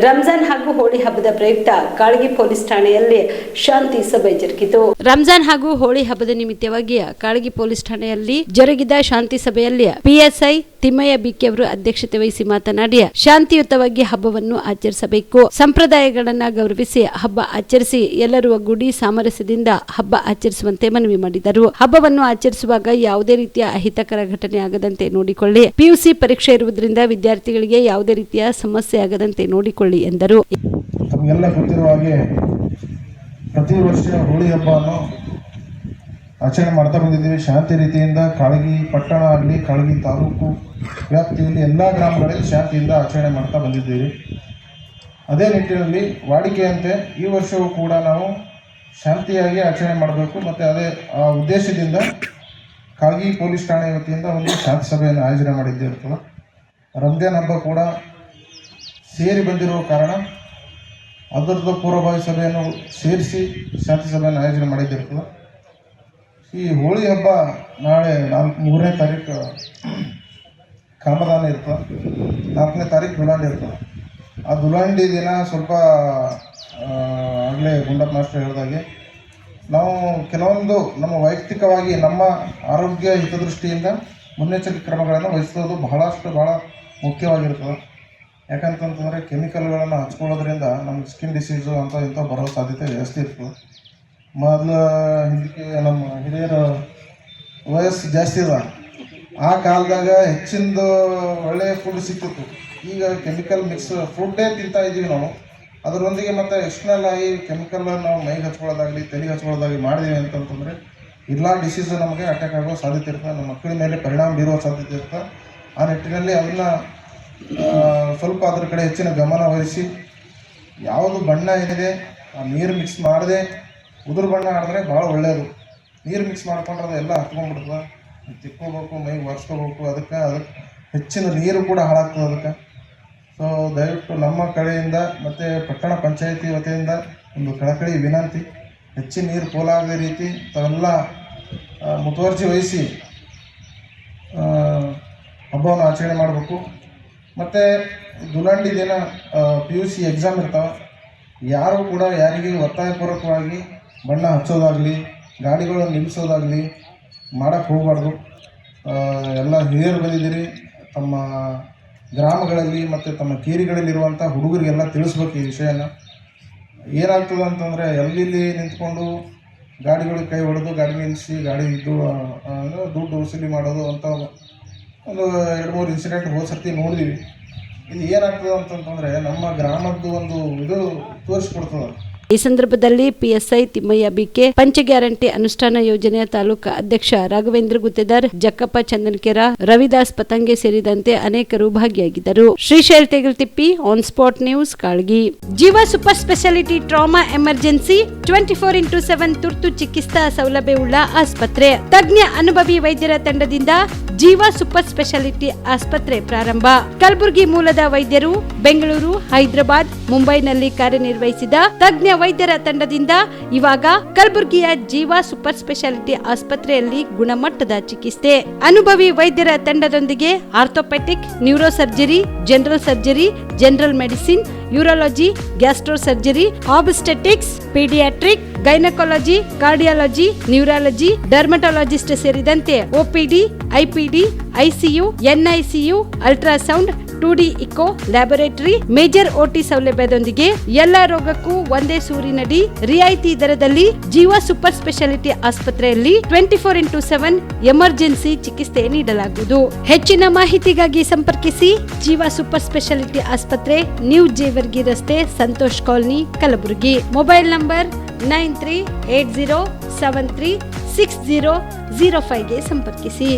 ರಂಜಾನ್ ಹಾಗೂ ಹೋಳಿ ಹಬ್ಬದ ಪ್ರಯುಕ್ತ ಕಾಳಗಿ ಪೊಲೀಸ್ ಠಾಣೆಯಲ್ಲಿ ಶಾಂತಿ ಸಭೆ ಜರುಗಿತು. ರಂಜಾನ್ ಹಾಗೂ ಹೋಳಿ ಹಬ್ಬದ ನಿಮಿತ್ತವಾಗಿ ಕಾಳಗಿ ಪೊಲೀಸ್ ಠಾಣೆಯಲ್ಲಿ ಜರುಗಿದ ಶಾಂತಿ ಸಭೆಯಲ್ಲಿ ಪಿಎಸ್ಐ ತಿಮ್ಮಯ್ಯ ಬಿಕೆ ಅವರು ಅಧ್ಯಕ್ಷತೆ ವಹಿಸಿ ಮಾತನಾಡಿ, ಶಾಂತಿಯುತವಾಗಿ ಹಬ್ಬವನ್ನು ಆಚರಿಸಬೇಕು, ಸಂಪ್ರದಾಯಗಳನ್ನ ಗೌರವಿಸಿ ಹಬ್ಬ ಆಚರಿಸಿ ಎಲ್ಲರೂ ಒಗ್ಗೂಡಿ ಸಾಮರಸ್ಯದಿಂದ ಹಬ್ಬ ಆಚರಿಸುವಂತೆ ಮನವಿ ಮಾಡಿದರು. ಹಬ್ಬವನ್ನು ಆಚರಿಸುವಾಗ ಯಾವುದೇ ರೀತಿಯ ಅಹಿತಕರ ಘಟನೆ ಆಗದಂತೆ ನೋಡಿಕೊಳ್ಳಿ. ಪಿಯುಸಿ ಪರೀಕ್ಷೆ ಇರುವುದರಿಂದ ವಿದ್ಯಾರ್ಥಿಗಳಿಗೆ ಯಾವುದೇ ರೀತಿಯ ಸಮಸ್ಯೆ ಆಗದಂತೆ ನೋಡಿಕೊಳ್ಳಿ ಎಂದರು. ತಮಗೆಲ್ಲ ಗೊತ್ತಿರುವ ಹಾಗೆ ಪ್ರತಿ ವರ್ಷ ಹೋಳಿ ಹಬ್ಬವನ್ನು ಆಚರಣೆ ಮಾಡ್ತಾ ಬಂದಿದ್ದೀವಿ. ಶಾಂತಿ ರೀತಿಯಿಂದ ಕಾಳಗಿ ಪಟ್ಟಣ ಆಗಲಿ ಕಾಳಗಿ ತಾಲೂಕು ವ್ಯಾಪ್ತಿಯಲ್ಲಿ ಎಲ್ಲ ಗ್ರಾಮಗಳಲ್ಲಿ ಶಾಂತಿಯಿಂದ ಆಚರಣೆ ಮಾಡ್ತಾ ಬಂದಿದ್ದೀವಿ. ಅದೇ ನಿಟ್ಟಿನಲ್ಲಿ ವಾಡಿಕೆಯಂತೆ ಈ ವರ್ಷವೂ ಕೂಡ ನಾವು ಶಾಂತಿಯಾಗಿ ಆಚರಣೆ ಮಾಡಬೇಕು ಮತ್ತು ಅದೇ ಆ ಉದ್ದೇಶದಿಂದ ಕಾಳಗಿ ಪೊಲೀಸ್ ಠಾಣೆ ವತಿಯಿಂದ ಒಂದು ಶಾಂತಿ ಸಭೆಯನ್ನು ಆಯೋಜನೆ ಮಾಡಿದ್ದಿರ್ತದೆ. ರಂಜಾನ್ ಹಬ್ಬ ಕೂಡ ಸೇರಿ ಬಂದಿರುವ ಕಾರಣ ಅದರದ್ದು ಪೂರ್ವಭಾವಿ ಸಭೆಯನ್ನು ಸೇರಿಸಿ ಶಾಂತಿ ಸಭೆಯನ್ನು ಆಯೋಜನೆ ಮಾಡಿದ್ದಿರ್ತದೆ. ಈ ಹೋಳಿ ಹಬ್ಬ ನಾಳೆ 3ನೇ ತಾರೀಕು ಕಾಮದಾನ ಇರ್ತದೆ, 4ನೇ ತಾರೀಕು ದುಲಾಂಡಿ ಇರ್ತದೆ. ಆ ದುಲಾಂಡಿ ದಿನ ಸ್ವಲ್ಪ ಆಗಲೇ ಗುಂಡಪ್ಪ ಮಾಸ್ಟರ್ ಹೇಳಿದಾಗೆ ನಾವು ಕೆಲವೊಂದು ನಮ್ಮ ವೈಯಕ್ತಿಕವಾಗಿ ನಮ್ಮ ಆರೋಗ್ಯ ಹಿತದೃಷ್ಟಿಯಿಂದ ಮುನ್ನೆಚ್ಚರಿಕೆ ಕ್ರಮಗಳನ್ನು ವಹಿಸೋದು ಬಹಳ ಮುಖ್ಯವಾಗಿರ್ತದೆ. ಯಾಕಂತಂತಂದರೆ ಕೆಮಿಕಲ್ಗಳನ್ನು ಹಚ್ಕೊಳ್ಳೋದ್ರಿಂದ ನಮ್ಗೆ ಸ್ಕಿನ್ ಡಿಸೀಸು ಅಂತ ಇಂಥ ಬರೋ ಸಾಧ್ಯತೆ ಜಾಸ್ತಿ ಇರ್ತದೆ. ಮೊದಲು ಹಿಂದಕ್ಕೆ ನಮ್ಮ ಹಿರಿಯರ ವಯಸ್ಸು ಜಾಸ್ತಿ ಅದ, ಆ ಕಾಲದಾಗ ಹೆಚ್ಚಿಂದು ಒಳ್ಳೆಯ ಫುಡ್ ಸಿಕ್ತಿತ್ತು. ಈಗ ಕೆಮಿಕಲ್ ಮಿಕ್ಸ್ ಫುಡ್ಡೇ ತಿಂತಾ ಇದ್ದೀವಿ ನಾವು. ಅದರೊಂದಿಗೆ ಮತ್ತು ಎಕ್ಸ್ಟರ್ನಲ್ ಆಗಿ ಕೆಮಿಕಲ್ ನಾವು ಮೈಗೆ ಹಚ್ಕೊಳ್ಳೋದಾಗಲಿ ತಲೆಗೆ ಹಚ್ಕೊಳ್ಳೋದಾಗಲಿ ಮಾಡಿದೀವಿ ಅಂತಂತಂದರೆ ಎಲ್ಲ ಡಿಸೀಸು ನಮಗೆ ಅಟ್ಯಾಕ್ ಆಗೋ ಸಾಧ್ಯತೆ ಇರ್ತದೆ, ನಮ್ಮ ಮಕ್ಕಳ ಮೇಲೆ ಪರಿಣಾಮ ಬೀರುವ ಸಾಧ್ಯತೆ ಇರ್ತದೆ. ಆ ನಿಟ್ಟಿನಲ್ಲಿ ಅದನ್ನು ಸ್ವಲ್ಪ ಅದರ ಕಡೆ ಹೆಚ್ಚಿನ ಗಮನ ವಹಿಸಿ ಯಾವುದು ಬಣ್ಣ ಏನಿದೆ ಆ ನೀರು ಮಿಕ್ಸ್ ಮಾಡದೆ ಉದುರು ಬಣ್ಣ ಆಡಿದ್ರೆ ಭಾಳ ಒಳ್ಳೆಯದು. ನೀರು ಮಿಕ್ಸ್ ಮಾಡ್ಕೊಂಡ್ರೆ ಎಲ್ಲ ಹತ್ಕೊಂಡ್ಬಿಡ್ತದೆ, ತಿಕ್ಕೋಬೇಕು, ಮೈಗೆ ಒರೆಸ್ಕೋಬೇಕು. ಅದಕ್ಕೆ ಹೆಚ್ಚಿನ ನೀರು ಕೂಡ ಹಾಳಾಗ್ತದೆ ಅದಕ್ಕೆ. ಸೊ ದಯವಿಟ್ಟು ನಮ್ಮ ಕಡೆಯಿಂದ ಮತ್ತು ಪಟ್ಟಣ ಪಂಚಾಯಿತಿ ವತಿಯಿಂದ ಒಂದು ಕಳಕಳಿ ವಿನಂತಿ, ಹೆಚ್ಚಿನ ನೀರು ಪೋಲಾಗದ ರೀತಿ ತಾವೆಲ್ಲ ಮುತುವರ್ಜಿ ವಹಿಸಿ ಹಬ್ಬವನ್ನು ಆಚರಣೆ ಮಾಡಬೇಕು. ಮತ್ತು ದುಲಾಂಡಿ ದಿನ PUC ಎಕ್ಸಾಮ್ ಇರ್ತಾವೆ. ಯಾರು ಕೂಡ ಯಾರಿಗೆ ಒತ್ತಾಯಪೂರ್ವಕವಾಗಿ ಬಣ್ಣ ಹಚ್ಚೋದಾಗಲಿ ಗಾಡಿಗಳನ್ನು ನಿಲ್ಲಿಸೋದಾಗಲಿ ಮಾಡೋಕ್ಕೆ ಹೋಗಬಾರ್ದು. ಎಲ್ಲ ಹಿರಿಯರು ಬಂದಿದ್ದೀರಿ, ತಮ್ಮ ಗ್ರಾಮಗಳಲ್ಲಿ ಮತ್ತು ತಮ್ಮ ಕೇರಿಗಳಲ್ಲಿರುವಂಥ ಹುಡುಗರಿಗೆಲ್ಲ ತಿಳಿಸ್ಬೇಕು ಈ ವಿಷಯನ. ಏನಾಗ್ತದೆ ಅಂತಂದರೆ ಎಲ್ಲಿ ನಿಂತ್ಕೊಂಡು ಗಾಡಿಗಳಿಗೆ ಕೈ ಹೊಡೆದು ಗಾಡಿ ನಿಲ್ಲಿಸಿ ಗಾಡಿ ದುಡ್ಡು ವಸೂಲಿ ಮಾಡೋದು ಅಂತ ಒಂದು 2-3 ಇನ್ಸಿಡೆಂಟ್ ಹೋದ್ಸರ್ತಿ ನೋಡಿದ್ದೀವಿ. ಇದು ಏನಾಗ್ತದೆ ಅಂತಂತಂದರೆ ನಮ್ಮ ಗ್ರಾಮದ್ದು ಒಂದು ಇದು ತೋರಿಸ್ಕೊಡ್ತದೆ. ಈ ಸಂದರ್ಭದಲ್ಲಿ ಪಿಎಸ್ಐ ತಿಮ್ಮಯ್ಯ ಬಿಕೆ, ಪಂಚ ಗ್ಯಾರಂಟಿ ಅನುಷ್ಠಾನ ಯೋಜನೆಯ ತಾಲೂಕಾ ಅಧ್ಯಕ್ಷ ರಾಘವೇಂದ್ರ ಗುತ್ತೇದಾರ್, ಜಕ್ಕಪ್ಪ ಚಂದನಕೆರ, ರವಿದಾಸ್ ಪತಂಗೆ ಸೇರಿದಂತೆ ಅನೇಕರು ಭಾಗಿಯಾಗಿದ್ದರು. Srishail Tegaltippi, on spot news, Kalagi. Jeeva super speciality trauma emergency 24x7 ತುರ್ತು ಚಿಕಿತ್ಸಾ ಸೌಲಭ್ಯವುಳ್ಳ ಆಸ್ಪತ್ರೆ. ತಜ್ಞ ಅನುಭವಿ ವೈದ್ಯರ ತಂಡದಿಂದ ಜೀವ ಸೂಪರ್ ಸ್ಪೆಷಾಲಿಟಿ ಆಸ್ಪತ್ರೆ ಪ್ರಾರಂಭ. ಕಲಬುರಗಿ ಮೂಲದ ವೈದ್ಯರು ಬೆಂಗಳೂರು, ಹೈದರಾಬಾದ್, ಮುಂಬೈನಲ್ಲಿ ಕಾರ್ಯನಿರ್ವಹಿಸಿದ ತಜ್ಞ ವೈದ್ಯರ ತಂಡದಿಂದ ಇವಾಗ ಕಲಬುರಗಿಯ ಜೀವ ಸೂಪರ್ ಸ್ಪೆಷಾಲಿಟಿ ಆಸ್ಪತ್ರೆಯಲ್ಲಿ ಗುಣಮಟ್ಟದ ಚಿಕಿತ್ಸೆ. ಅನುಭವಿ ವೈದ್ಯರ ತಂಡದೊಂದಿಗೆ orthopaedic, neuro surgery, general surgery, general medicine, urology, gastro surgery, obstetrics, paediatric, gynaecology, cardiology, neurology, dermatologist ಸೇರಿದಂತೆ OPD, IPD, ICU, NICU, ultrasound, 2D echo, laboratory, major OT ಸೌಲಭ್ಯದೊಂದಿಗೆ ಎಲ್ಲ ರೋಗಕ್ಕೂ ಒಂದೇ ಸೂರಿನಡಿ ರಿಯಾಯಿತಿ ದರದಲ್ಲಿ ಜೀವ ಸೂಪರ್ ಸ್ಪೆಷಾಲಿಟಿ ಆಸ್ಪತ್ರೆಯಲ್ಲಿ 24x7 ಎಮರ್ಜೆನ್ಸಿ ಚಿಕಿತ್ಸೆ ನೀಡಲಾಗುವುದು. ಹೆಚ್ಚಿನ ಮಾಹಿತಿಗಾಗಿ ಸಂಪರ್ಕಿಸಿ ಜೀವ ಸೂಪರ್ ಸ್ಪೆಷಾಲಿಟಿ ಆಸ್ಪತ್ರೆ, ನ್ಯೂ ಜೇವರ್ಗಿ ರಸ್ತೆ, Santosh colony, Kalaburagi. Mobile number 9380736005ಗೆ ಸಂಪರ್ಕಿಸಿ.